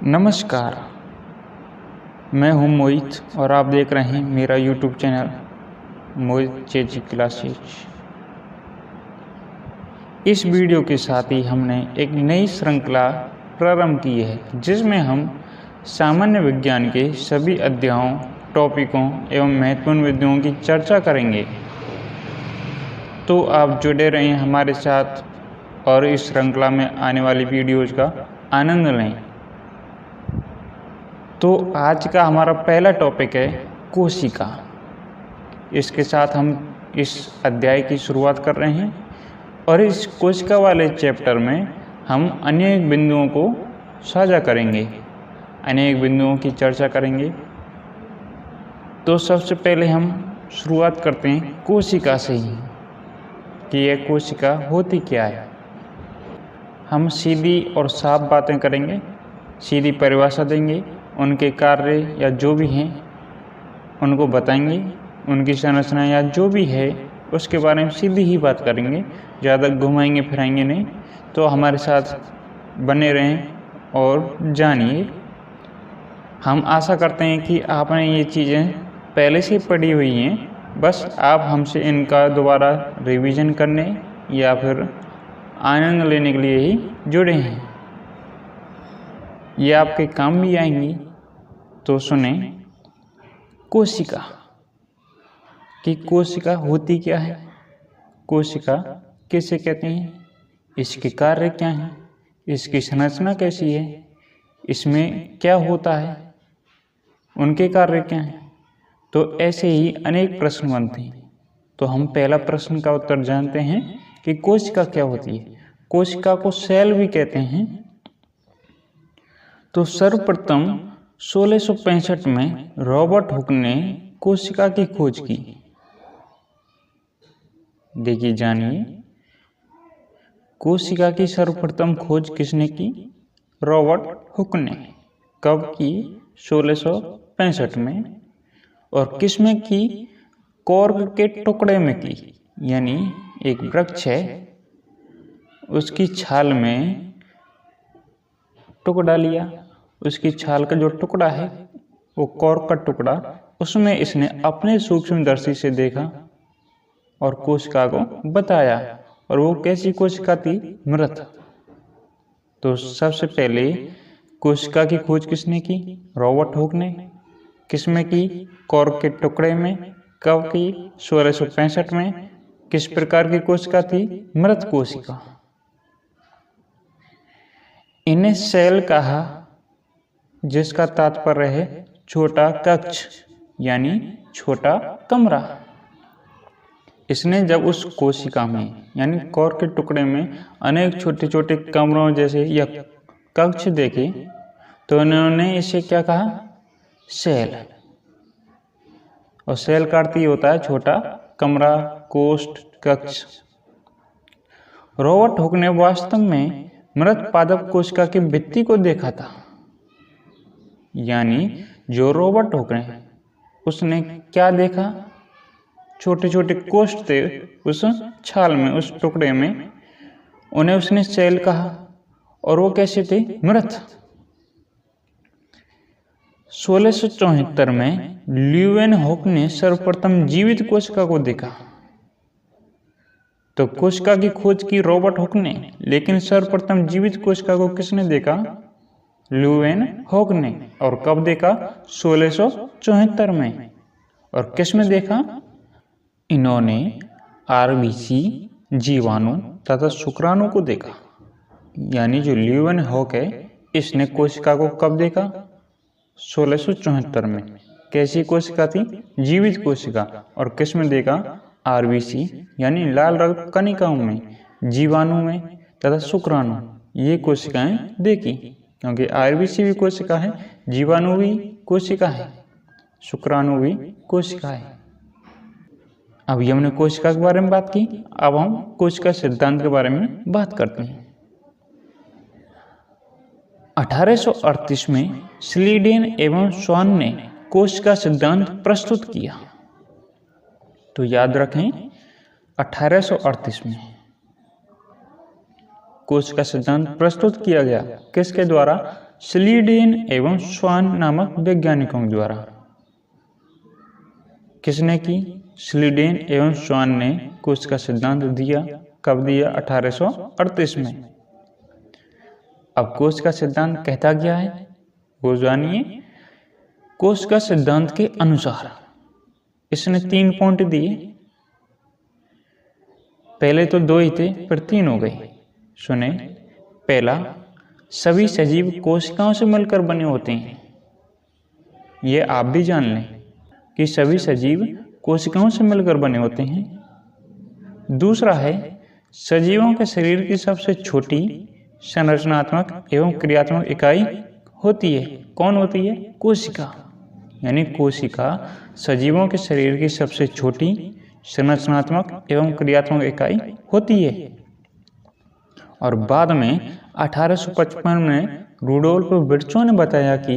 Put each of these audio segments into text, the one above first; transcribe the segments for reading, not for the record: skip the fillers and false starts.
नमस्कार, मैं हूं मोहित और आप देख रहे हैं मेरा YouTube चैनल मोहित चेजी क्लासेज। इस वीडियो के साथ ही हमने एक नई श्रृंखला प्रारंभ की है जिसमें हम सामान्य विज्ञान के सभी अध्यायों, टॉपिकों एवं महत्वपूर्ण बिंदुओं की चर्चा करेंगे। तो आप जुड़े रहें हमारे साथ और इस श्रृंखला में आने वाली वीडियोज़ का आनंद लें। तो आज का हमारा पहला टॉपिक है कोशिका। इसके साथ हम इस अध्याय की शुरुआत कर रहे हैं और इस कोशिका वाले चैप्टर में हम अनेक बिंदुओं को साझा करेंगे, अनेक बिंदुओं की चर्चा करेंगे। तो सबसे पहले हम शुरुआत करते हैं कोशिका से ही कि यह कोशिका होती क्या है। हम सीधी और साफ बातें करेंगे, सीधी परिभाषा देंगे, उनके कार्य या जो भी हैं उनको बताएंगे, उनकी संरचना या जो भी है उसके बारे में सीधी ही बात करेंगे, ज़्यादा घुमाएंगे फिराएंगे नहीं। तो हमारे साथ बने रहें और जानिए। हम आशा करते हैं कि आपने ये चीज़ें पहले से पढ़ी हुई हैं, बस आप हमसे इनका दोबारा रिवीजन करने या फिर आनंद लेने के लिए ही जुड़े हैं। ये आपके काम भी आएंगी। तो सुने कोशिका कि कोशिका होती क्या है, कोशिका किसे कहते हैं, इसके कार्य क्या हैं, इसकी संरचना कैसी है, इसमें क्या होता है, उनके कार्य क्या हैं। तो ऐसे ही अनेक प्रश्न बनते हैं। तो हम पहला प्रश्न का उत्तर जानते हैं कि कोशिका क्या होती है। कोशिका को सेल भी कहते हैं। तो सर्वप्रथम 1665 में रॉबर्ट हुक ने कोशिका की खोज की। देखिए जानिए, कोशिका की सर्वप्रथम खोज किसने की? रॉबर्ट हुक ने। कब की? 1665 में। और किसमें की? कॉर्क के टुकड़े में की। यानी एक वृक्ष है, उसकी छाल में टुकड़ा लिया, उसकी छाल का जो टुकड़ा है वो कॉर्क का टुकड़ा, उसमें इसने अपने सूक्ष्मदर्शी से देखा और कोशिका को बताया। और वो कैसी कोशिका थी? मृत। तो सबसे पहले कोशिका की खोज किसने की? रॉबर्ट हुक ने। किसमें की? कॉर्क के टुकड़े में। कब की? 1665 में। किस प्रकार की कोशिका थी? मृत कोशिका। इन्हें सेल कहा, जिसका तात्पर्य है छोटा कक्ष यानी छोटा कमरा। इसने जब उस कोशिका में यानी कॉर्क के टुकड़े में अनेक छोटे छोटे कमरों जैसे या कक्ष देखे तो इन्होंने इसे क्या कहा? सेल। और सेल का अर्थ ही होता है छोटा कमरा, कोष्ठ, कक्ष। रॉबर्ट हुक ने वास्तव में मृत पादप कोशिका की भित्ति को देखा था। यानी जो रॉबर्ट हुक ने उसने क्या देखा? छोटे छोटे कोष्ठ थे उस छाल में, उस टुकड़े में, उन्हें उसने सेल कहा। और वो कैसे थे? मृत। 1674 में ल्यूवेनहॉक ने सर्वप्रथम जीवित कोशिका को देखा। तो कोशिका की खोज की रॉबर्ट हुक ने, लेकिन सर्वप्रथम जीवित कोशिका को किसने देखा? ल्यूवेनहॉक ने। और कब देखा? 1674 में। और किस में देखा? इन्होंने आरबीसी, जीवाणु तथा शुक्राणु को देखा। यानी जो ल्यूवेनहॉक है इसने कोशिका को कब देखा? 1674 में। कैसी कोशिका थी? जीवित कोशिका। और किस में देखा? आरबीसी यानी लाल रक्त कणिकाओं में, जीवाणु में तथा शुक्राणु, ये कोशिकाएं देखी। क्योंकि आरबीसी भी कोशिका है, जीवाणु भी कोशिका है, शुक्राणु भी कोशिका है। अभी हमने कोशिका के बारे में बात की, अब हम कोशिका सिद्धांत के बारे में बात करते हैं। 1838 में स्लीडेन एवं स्वान ने कोशिका सिद्धांत प्रस्तुत किया। तो याद रखें 1838 में कोशिका सिद्धांत प्रस्तुत किया गया। किसके द्वारा? स्लीडेन एवं स्वान नामक वैज्ञानिकों द्वारा। किसने की? स्लीडेन एवं स्वान ने कोशिका सिद्धांत दिया। कब दिया? 1838 में। अब कोशिका सिद्धांत कहता क्या है वो जानिए। कोशिका सिद्धांत के अनुसार इसने 3 पॉइंट दिए। पहले तो 2 ही थे, फिर 3 हो गए। सुने। पहला, सभी सजीव कोशिकाओं से मिलकर बने होते हैं। ये आप भी जान लें कि सभी सजीव कोशिकाओं से मिलकर बने होते हैं। दूसरा है, सजीवों के शरीर की सबसे छोटी संरचनात्मक एवं क्रियात्मक इकाई होती है। कौन होती है? कोशिका। यानी कोशिका सजीवों के शरीर की सबसे छोटी संरचनात्मक एवं क्रियात्मक इकाई होती है। और बाद में 1855 में रुडोल्फ विर्चो ने बताया कि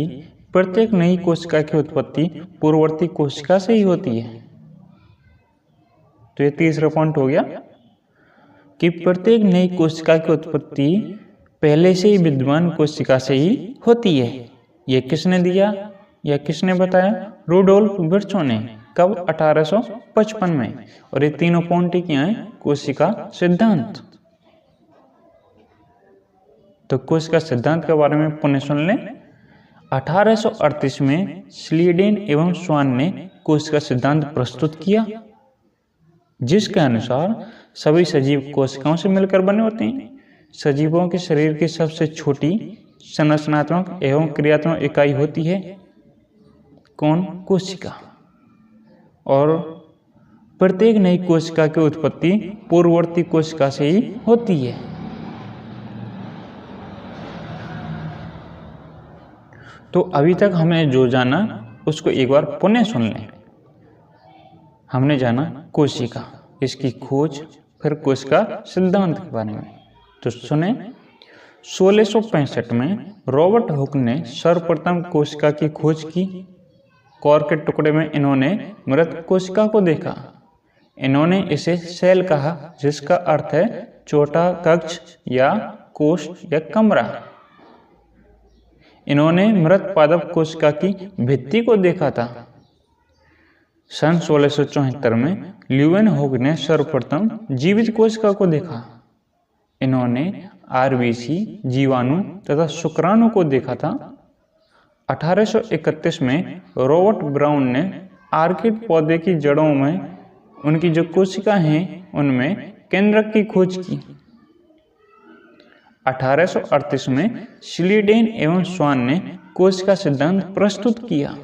प्रत्येक नई कोशिका की उत्पत्ति पूर्ववर्ती कोशिका से ही होती है। तो ये तीसरा पॉइंट हो गया कि प्रत्येक नई कोशिका की उत्पत्ति पहले से ही विद्यमान कोशिका से ही होती है। ये किसने दिया या किसने बताया? रुडोल्फ विर्चो ने। कब? 1855 में। और ये तीनों पॉइंट क्या है? कोशिका सिद्धांत। तो कोशिका सिद्धांत के बारे में पुनः सुन लें। 1838 में स्लीडेन एवं स्वान ने कोशिका सिद्धांत प्रस्तुत किया, जिसके अनुसार सभी सजीव कोशिकाओं से मिलकर बने होते हैं। सजीवों के शरीर की सबसे छोटी संरचनात्मक एवं क्रियात्मक इकाई होती है कौन? कोशिका। और प्रत्येक नई कोशिका की उत्पत्ति पूर्ववर्ती कोशिका से ही होती है। तो अभी तक हमने जो जाना उसको एक बार पुनः सुन लें। हमने जाना कोशिका, इसकी खोज, फिर कोशिका सिद्धांत के बारे में। तो सुने। 1665 में रॉबर्ट हुक ने सर्वप्रथम कोशिका की खोज की। कॉर के टुकड़े में इन्होंने मृत कोशिका को देखा। इन्होंने इसे सेल कहा, जिसका अर्थ है छोटा कक्ष या कोष या कमरा। इन्होंने मृत पादप कोशिका की भित्ति को देखा था। सन 1674 में ल्यूवेन हुक ने सर्वप्रथम जीवित कोशिका को देखा। इन्होंने आरबीसी, जीवाणु तथा शुक्राणु को देखा था। 1831 में रॉबर्ट ब्राउन ने आर्किड पौधे की जड़ों में उनकी जो कोशिका हैं उनमें केंद्रक की खोज की। 1838 में स्लीडेन एवं स्वान ने कोशिका सिद्धांत प्रस्तुत किया,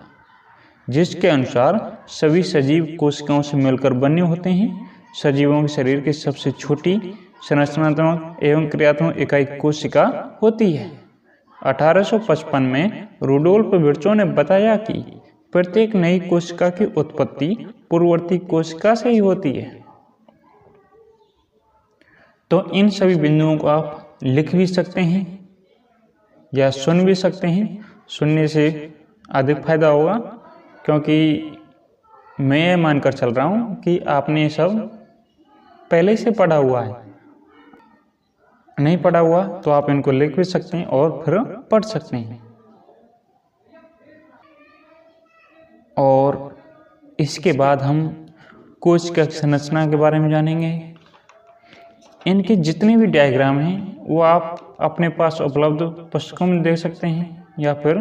जिसके अनुसार सभी सजीव कोशिकाओं से मिलकर बने होते हैं। सजीवों के शरीर की सबसे छोटी संरचनात्मक एवं क्रियात्मक इकाई कोशिका होती है। 1855 में रुडोल्फ विर्चो ने बताया कि प्रत्येक नई कोशिका की उत्पत्ति पूर्ववर्ती कोशिका से ही होती है। तो इन सभी बिंदुओं को आप लिख भी सकते हैं या सुन भी सकते हैं। सुनने से अधिक फायदा होगा, क्योंकि मैं ये मानकर चल रहा हूँ कि आपने ये सब पहले से पढ़ा हुआ है। नहीं पढ़ा हुआ तो आप इनको लिख भी सकते हैं और फिर पढ़ सकते हैं। और इसके बाद हम कोशिका संरचना के बारे में जानेंगे। इनके जितने भी डायग्राम हैं वो आप अपने पास उपलब्ध पुस्तकों में देख सकते हैं, या फिर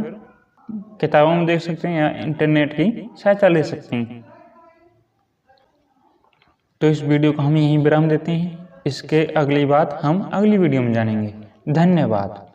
किताबों में देख सकते हैं, या इंटरनेट की सहायता ले सकते हैं। तो इस वीडियो को हम यहीं विराम देते हैं। इसके अगली बात हम अगली वीडियो में जानेंगे। धन्यवाद।